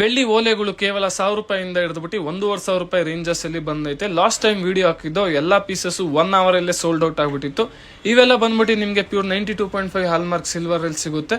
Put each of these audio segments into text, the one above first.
ಬೆಳ್ಳಿ ಓಲೆಗಳು ಕೇವಲ 1000 ರೂಪಾಯಿಂದ ಹಿಡಿದ್ಬಿಟ್ಟು 1500 ರೂಪಾಯಿ ರೇಂಜಸ್ ಅಲ್ಲಿ ಬಂದೈತೆ. ಲಾಸ್ಟ್ ಟೈಮ್ ವಿಡಿಯೋ ಹಾಕಿದ್ದು ಎಲ್ಲಾ ಪೀಸಸ್ 1 ಅವರ್ ಅಲ್ಲೇ ಸೋಲ್ಡ್ ಔಟ್ ಆಗ್ಬಿಟ್ಟಿತ್ತು. ಇವೆಲ್ಲ ಬಂದ್ಬಿಟ್ಟು ನಿಮಗೆ ಪ್ಯೂರ್ 92.5 ಹಾಲ್ಮಾರ್ಕ್ ಸಿಲ್ವರ್ ಅಲ್ಲಿ ಸಿಗುತ್ತೆ.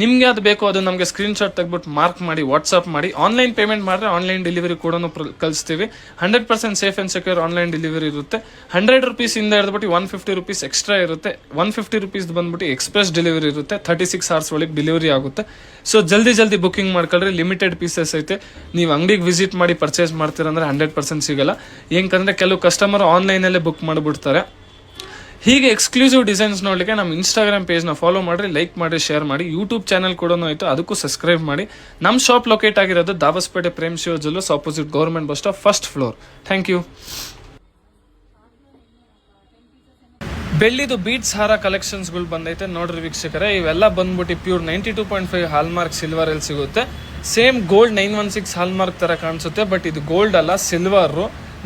ನಿಮ್ಗೆ ಅದು ಬೇಕು ಅದು ನಮಗೆ ಸ್ಕ್ರೀನ್ ಶಾಟ್ ತೆಗೆದ್ಬಿಟ್ಟು ಮಾರ್ಕ್ ಮಾಡಿ ವಾಟ್ಸ್ಆಪ್ ಮಾಡಿ. ಆನ್ಲೈನ್ ಪೇಮೆಂಟ್ ಮಾಡಿದ್ರೆ ಆನ್ಲೈನ್ ಡೆಲಿವರಿ ಕೂಡ ಕಳಿಸ್ತೀವಿ. 100% safe and secure online delivery ಇರುತ್ತೆ. 100 ರೂಪೀಸ್ ಇಂದ ಹಿಡಿದ್ಬಿಟ್ಟು 150 ರೂಪೀಸ್ ಎಕ್ಸ್ಟ್ರಾ ಇರುತ್ತೆ. 150 ರೂಪೀಸ್ ಬಂದ್ಬಿಟ್ಟು ಎಕ್ಸ್ಪ್ರೆಸ್ ಡೆಲಿವರಿ ಇರುತ್ತೆ. 36 ಅವರ್ಸ್ ಒಳಗೆ ಡೆಲಿವರಿ ಆಗುತ್ತೆ. ಸೊ ಜಲ್ದಿ ಬುಕಿಂಗ್ ಮಾಡ್ಕೊಳ್ರಿ. ಲಿಮಿಟೆಡ್ ಪೀಸಸ್ ಐತೆ. ನೀವು ಅಂಗಡಿಗೆ ವಿಸಿಟ್ ಮಾಡಿ ಪರ್ಚೇಸ್ ಮಾಡ್ತೀರಂದ್ರೆ 100% ಸಿಗಲ್ಲ. ಏನಂದ್ರೆ ಕೆಲವು ಕಸ್ಟಮರ್ ಆನ್ಲೈನಲ್ಲೇ ಬುಕ್ ಮಾಡಿಬಿಡ್ತಾರೆ. ಹೀಗೆ ಎಕ್ಸ್ಕ್ಲೂಸಿವ್ ಡಿಸೈನ್ಸ್ ನೋಡಲಿಕ್ಕೆ ನಮ್ಮ ಇನ್ಸ್ಟಾಗ್ರಾಮ್ ಪೇಜ್ನ ಫಾಲೋ ಮಾಡಿರಿ, ಲೈಕ್ ಮಾಡಿ, ಶೇರ್ ಮಾಡಿ. ಯೂಟ್ಯೂಬ್ ಚಾನಲ್ ಕೂಡ ಆಯಿತು, ಅದಕ್ಕೂ ಸಬ್ಸ್ಕ್ರೈಬ್ ಮಾಡಿ. ನಮ್ಮ ಶಾಪ್ ಲೊಕೇಟ್ ಆಗಿರೋದು Dabaspete Prem Shiva jewellers opposite government bus stop, first floor. Thank you. ಬೆಳ್ಳಿದು ಬೀಟ್ಸ್ ಹಾರ ಕಲೆಕ್ಷನ್ಸ್ಗಳು ಬಂದೈತೆ ನೋಡ್ರಿ ವೀಕ್ಷಕರೇ. ಇವೆಲ್ಲ ಬಂದ್ಬಿಟ್ಟು ಪ್ಯೂರ್ 92.5 ಹಾಲ್ಮಾರ್ಕ್ ಸಿಲ್ವರ್ ಅಲ್ಲಿ ಸಿಗುತ್ತೆ. ಸೇಮ್ ಗೋಲ್ಡ್ 916 ಹಾಲ್ಮಾರ್ಕ್ ತರ ಕಾಣಿಸುತ್ತೆ, ಬಟ್ ಇದು ಗೋಲ್ಡ್ ಅಲ್ಲ, ಸಿಲ್ವರ್.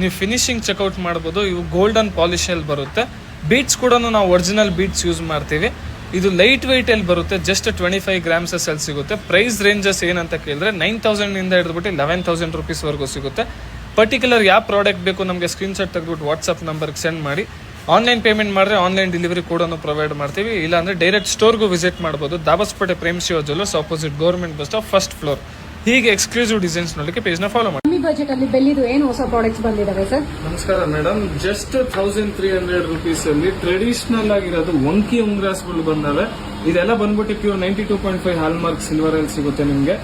ನೀವು ಫಿನಿಶಿಂಗ್ ಚೆಕ್ಔಟ್ ಮಾಡ್ಬೋದು. ಇವು ಗೋಲ್ಡನ್ ಪಾಲಿಶ್ ಅಲ್ಲಿ ಬರುತ್ತೆ. ಬೀಟ್ಸ್ ಕೂಡ ನಾವು ಒರಿಜಿನಲ್ ಬೀಟ್ಸ್ ಯೂಸ್ ಮಾಡ್ತೀವಿ. ಇದು ಲೈಟ್ ವೆಯ್ಟ್ ಅಲ್ಲಿ ಬರುತ್ತೆ. ಜಸ್ಟ್ 25 ಗ್ರಾಮ್ಸ್ ಅಲ್ಲಿ ಸಿಗುತ್ತೆ. ಪ್ರೈಸ್ ರೇಂಜಸ್ ಏನಂತ ಕೇಳಿದ್ರೆ 9000 ಇಂದ ಹಿಡಿದ್ಬಿಟ್ಟು 11,000 ರೂಪೀಸ್ ವರೆಗೂ ಸಿಗುತ್ತೆ. ಪರ್ಟಿಕ್ಯುಲರ್ ಯಾವ ಪ್ರಾಡಕ್ಟ್ ಬೇಕು ನಮಗೆ ಸ್ಕ್ರೀನ್ ಶಾಟ್ ತೆಗೆದ್ಬಿಟ್ಟು ವಾಟ್ಸ್ಆಪ್ ನಂಬರ್ಗೆ ಸೆಂಡ್ ಮಾಡಿ. ಆನ್ಲೈನ್ ಪೇಮೆಂಟ್ ಮಾಡಿದ್ರೆ ಆನ್ಲೈನ್ ಡೆಲಿವರಿ ಕೂಡ ಪ್ರೊವೈಡ್ ಮಾಡ್ತೀವಿ. ಇಲ್ಲಾಂದ್ರೆ ಡೈರೆಕ್ಟ್ ಸ್ಟೋರ್ಗೂ ವಿಸಿಟ್ ಮಾಡ್ಬೋದು. Dabaspet Prem Shiva jewellers opposite government bus stop, first floor. ಹೀಗೆ ಎಕ್ಸ್ಕ್ಲೂಸಿವ್ ಡಿಸೈನ್ಸ್ ನೋಡಲಿಕ್ಕೆ ಪೇಜ್ನ ಫಾಲೋ ಮಾಡಿ. ಬಜೆಟ್ ಅಲ್ಲಿ ಬೆಳ್ಳಿದು ಏನು ಹೊಸ ಪ್ರಾಡಕ್ಟ್ಸ್ ಬಂದಿದಾವೆ ಸರ್? ನಮಸ್ಕಾರ ಮೇಡಮ್. ಜಸ್ಟ್ 1300 ರೂಪೀಸ್ ಅಲ್ಲಿ ಟ್ರೆಡಿಷನಲ್ ಆಗಿರೋದು ವಂಕಿ ಉಂಗ್ರಾಸ್ಗಳು ಬಂದಾವೆ. ಇದೆಲ್ಲ ಬಂದ್ಬಿಟ್ಟು ಪ್ಯೂರ್ 92.5 ಹಾಲ್ಮಾರ್ಕ್ ಸಿಲ್ವರ್ ಅಲ್ಲಿ ಸಿಗುತ್ತೆ. ನಿಮ್ಗೆ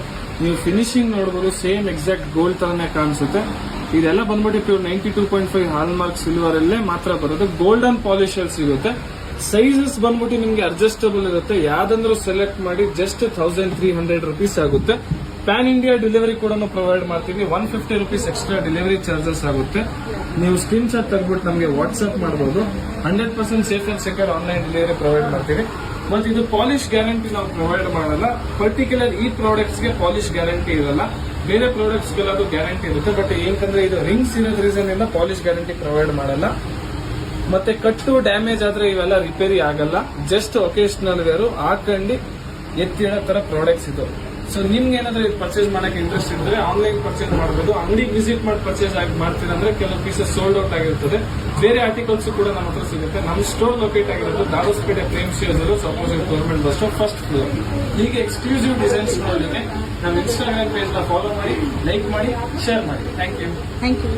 ನೀವು ಫಿನಿಶಿಂಗ್ ನೋಡಬಹುದು, ಸೇಮ್ ಎಕ್ಸಾಕ್ಟ್ ಗೋಲ್ಡ್ ತರನೇ ಕಾಣಿಸುತ್ತೆ. ಇದೆಲ್ಲ ಬಂದ್ಬಿಟ್ಟು ಪ್ಯೂರ್ 92.5 ಹಾಲ್ಮಾರ್ಕ್ ಸಿಲ್ವರ್ ಅಲ್ಲೇ ಮಾತ್ರ ಬರೋದು. ಗೋಲ್ಡನ್ ಪಾಲಿಶ್ ಅಲ್ಲಿ ಸಿಗುತ್ತೆ. ಸೈಜಸ್ ಬಂದ್ಬಿಟ್ಟು ನಿಮ್ಗೆ ಅಡ್ಜಸ್ಟಬಲ್ ಇರುತ್ತೆ. ಯಾವ್ದಂದ್ರೂ ಸೆಲೆಕ್ಟ್ ಮಾಡಿ. ಜಸ್ಟ್ 1300 ರೂಪೀಸ್ ಆಗುತ್ತೆ. ಪ್ಯಾನ್ ಇಂಡಿಯಾ ಡೆಲಿವರಿ ಕೂಡ ಪ್ರೊವೈಡ್ ಮಾಡ್ತೀವಿ. 150 ರೂಪೀಸ್ ಎಕ್ಸ್ಟ್ರಾ ಡೆಲಿವರಿ ಚಾರ್ಜಸ್ ಆಗುತ್ತೆ. ನೀವು ಸ್ಕ್ರೀನ್ ಶಾಟ್ ತೆಗೆದ್ಬಿಟ್ಟು ನಮಗೆ ವಾಟ್ಸ್ಆಪ್ ಮಾಡಬಹುದು. 100% safe and secure online delivery provide ಮಾಡ್ತೀವಿ. ಬಟ್ ಇದು ಪಾಲಿಶ್ ಗ್ಯಾರಂಟಿ ನಾವು ಪ್ರೊವೈಡ್ ಮಾಡಲ್ಲ. ಪರ್ಟಿಕ್ಯುಲರ್ ಈ ಪ್ರಾಡಕ್ಟ್ಸ್ ಗೆ ಪಾಲಿಶ್ ಗ್ಯಾರಂಟಿ ಇರಲ್ಲ. ಬೇರೆ ಪ್ರಾಡಕ್ಟ್ಸ್ ಗೆಲ್ಲದು ಗ್ಯಾರಂಟಿ ಇರುತ್ತೆ. ಬಟ್ ಏನಂದ್ರೆ ಇದು ರಿಂಗ್ಸ್ ಇರೋದ್ ರೀಸನ್ ಇಂದ ಪಾಲಿಶ್ ಗ್ಯಾರಂಟಿ ಪ್ರೊವೈಡ್ ಮಾಡಲ್ಲ. ಮತ್ತೆ ಕಟ್ಟು ಡ್ಯಾಮೇಜ್ ಆದ್ರೆ ಇವೆಲ್ಲ ರಿಪೇರಿ ಆಗಲ್ಲ. ಜಸ್ಟ್ ಒಕೇಶನಲ್ ವೇರು ಹಾಕೊಂಡು ಎತ್ತಿಡೋ ತರ ಪ್ರಾಡಕ್ಟ್ಸ್ ಇದು. ಸೊ ನಿಮ್ಗೆ ಏನಾದ್ರೂ ಇದು ಪರ್ಚೇಸ್ ಮಾಡಕ್ಕೆ ಇಂಟ್ರೆಸ್ಟ್ ಇದ್ರೆ ಆನ್ಲೈನ್ ಪರ್ಚೇಸ್ ಮಾಡಬಹುದು. ಅಂಗಡಿಗೆ ವಿಸಿಟ್ ಮಾಡಿ ಪರ್ಚೇಸ್ ಮಾಡ್ತೀರಂದ್ರೆ ಕೆಲವು ಪೀಸಸ್ ಸೋಲ್ಡ್ ಔಟ್ ಆಗಿರ್ತದೆ. ಬೇರೆ ಆರ್ಟಿಕಲ್ಸ್ ಕೂಡ ನಮ್ಮ ಹತ್ರ ಸಿಗುತ್ತೆ. ನಮ್ಮ ಸ್ಟೋರ್ ಲೊಕೇಟ್ ಆಗಿರೋದು Dabaspete Prem Shiva jewellers opposite government bus stop, first floor. ಹೀಗೆ ಎಕ್ಸ್ಕ್ಲೂಸಿವ್ ಡಿಸೈನ್ಸ್ ನೋಡಲಿಕ್ಕೆ ನಮ್ಮ ಇನ್ಸ್ಟಾಗ್ರಾಮ್ ಪೇಜ್ ನ ಫಾಲೋ ಮಾಡಿ, ಲೈಕ್ ಮಾಡಿ, ಶೇರ್ ಮಾಡಿ. Thank you.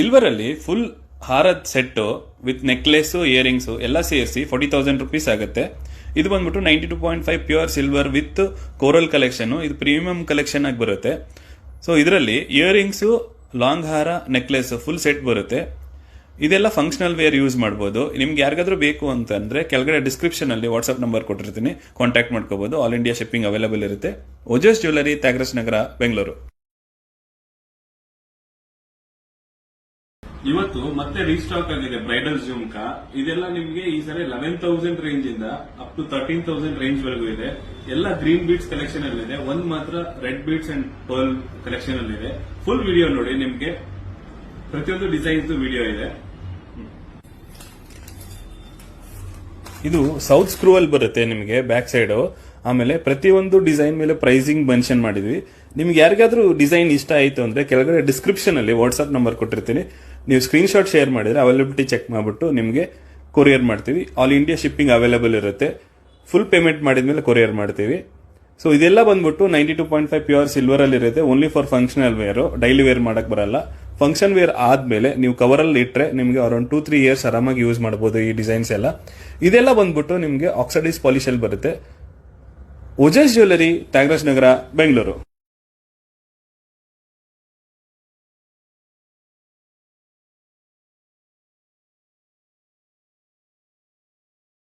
ಸಿಲ್ವರ್ ಅಲ್ಲಿ ಫುಲ್ ಹಾರದ ಸೆಟ್ ವಿತ್ ನೆಕ್ಲೆಸ್, ಇಯರಿಂಗ್ಸ್ ಎಲ್ಲ ಸೇರಿಸಿ 40,000 ರೂಪೀಸ್ ಆಗುತ್ತೆ. ಇದು ಬಂದ್ಬಿಟ್ಟು 92.5 pure silver with coral collection. ಇದು ಪ್ರೀಮಿಯಂ ಕಲೆಕ್ಷನ್ ಆಗಿ ಬರುತ್ತೆ. ಸೊ ಇದರಲ್ಲಿ ಇಯರಿಂಗ್ಸ್, ಲಾಂಗ್ ಹಾರ, ನೆಕ್ಲೆಸ್ ಫುಲ್ ಸೆಟ್ ಬರುತ್ತೆ. ಇದೆಲ್ಲ ಫಂಕ್ಷನಲ್ ವೇರ್ ಯೂಸ್ ಮಾಡಬಹುದು. ನಿಮ್ಗೆ ಯಾರಿಗಾದ್ರೂ ಬೇಕು ಅಂತಂದ್ರೆ ಕೆಳಗಡೆ ಡಿಸ್ಕ್ರಿಪ್ಷನ್ ಅಲ್ಲಿ ವಾಟ್ಸ್ಆಪ್ ನಂಬರ್ ಕೊಟ್ಟಿರ್ತೀನಿ, ಕಾಂಟ್ಯಾಕ್ಟ್ ಮಾಡ್ಕೋಬಹುದು. ಆಲ್ ಇಂಡಿಯಾ ಶಿಪ್ಪಿಂಗ್ ಅವೈಲೇಬಲ್ ಇರುತ್ತೆ. ಓಜಸ್ ಜ್ಯುವೆಲ್ಲರಿ, ತ್ಯಾಗರಾಜ್ ನಗರ, ಬೆಂಗಳೂರು. ಇವತ್ತು ಮತ್ತೆ ರೀಸ್ಟಾಕ್ ಆಗಿದೆ ಬ್ರೈಡಲ್ ಜುಮ್ಕಾ. ಇದೆಲ್ಲ ನಿಮ್ಗೆ ಈ ಸರಿ 11,000 ರೇಂಜ್ ಇಂದ ಅಪ್ ಟು 13,000 ರೇಂಜ್ ವರೆಗೂ ಇದೆ. ಎಲ್ಲ ಗ್ರೀನ್ ಬೀಡ್ಸ್ ಕಲೆಕ್ಷನ್ ಅಲ್ಲಿ ಇದೆ. ಒಂದ್ ಮಾತ್ರ red beads and pearl collection ಅಲ್ಲಿ ಇದೆ. ಫುಲ್ ವಿಡಿಯೋ ನೋಡಿ, ನಿಮ್ಗೆ ಪ್ರತಿಯೊಂದು ಡಿಸೈನ್ಸ್ ವಿಡಿಯೋ ಇದೆ. ಇದು ಸೌತ್ ಸ್ಕ್ರೂ ಅಲ್ಲಿ ಬರುತ್ತೆ ನಿಮಗೆ ಬ್ಯಾಕ್ ಸೈಡ್. ಆಮೇಲೆ ಪ್ರತಿಯೊಂದು ಡಿಸೈನ್ ಮೇಲೆ ಪ್ರೈಸಿಂಗ್ ಮೆನ್ಷನ್ ಮಾಡಿದ್ವಿ. ನಿಮ್ಗೆ ಯಾರಿಗಾದ್ರೂ ಡಿಸೈನ್ ಇಷ್ಟ ಆಯ್ತು ಅಂದ್ರೆ ಕೆಳಗಡೆ ಡಿಸ್ಕ್ರಿಪ್ಷನ್ ಅಲ್ಲಿ ವಾಟ್ಸ್ಆಪ್ ನಂಬರ್ ಕೊಟ್ಟಿರ್ತೀನಿ. ನೀವು ಸ್ಕ್ರೀನ್ ಶಾಟ್ ಶೇರ್ ಮಾಡಿದ್ರೆ ಅವೈಲಬಿಲಿಟಿ ಚೆಕ್ ಮಾಡ್ಬಿಟ್ಟು ನಿಮಗೆ ಕೊರಿಯರ್ ಮಾಡ್ತೀವಿ. ಆಲ್ ಇಂಡಿಯಾ ಶಿಪ್ಪಿಂಗ್ ಅವೈಲೇಬಲ್ ಇರುತ್ತೆ. ಫುಲ್ ಪೇಮೆಂಟ್ ಮಾಡಿದ್ಮೇಲೆ ಕೊರಿಯರ್ ಮಾಡ್ತೀವಿ. ಸೊ ಇದೆಲ್ಲ ಬಂದ್ಬಿಟ್ಟು 92.5 ಪ್ಯೂರ್ ಸಿಲ್ವರ್ ಅಲ್ಲಿ ಇರುತ್ತೆ. Only for functional wear, daily wear ಮಾಡಕ್ ಬರಲ್ಲ. ಫಂಕ್ಷನ್ ವೇರ್ ಆದ್ಮೇಲೆ ನೀವು ಕವರ್ ಅಲ್ಲಿ ಇಟ್ರೆ ನಿಮಗೆ ಅರೌಂಡ್ 2-3 ಇಯರ್ಸ್ ಆರಾಮಾಗಿ ಯೂಸ್ ಮಾಡಬಹುದು ಈ ಡಿಸೈನ್ಸ್ ಎಲ್ಲ. ಇದೆಲ್ಲ ಬಂದ್ಬಿಟ್ಟು ನಿಮಗೆ ಆಕ್ಸಿಡೈಸ್ ಪಾಲಿಶ್ ಅಲ್ಲಿ ಬರುತ್ತೆ. ಓಜಸ್ ಜ್ಯುವೆಲ್ಲರಿ, ತ್ಯಾಗರಾಜ್ ನಗರ, ಬೆಂಗಳೂರು.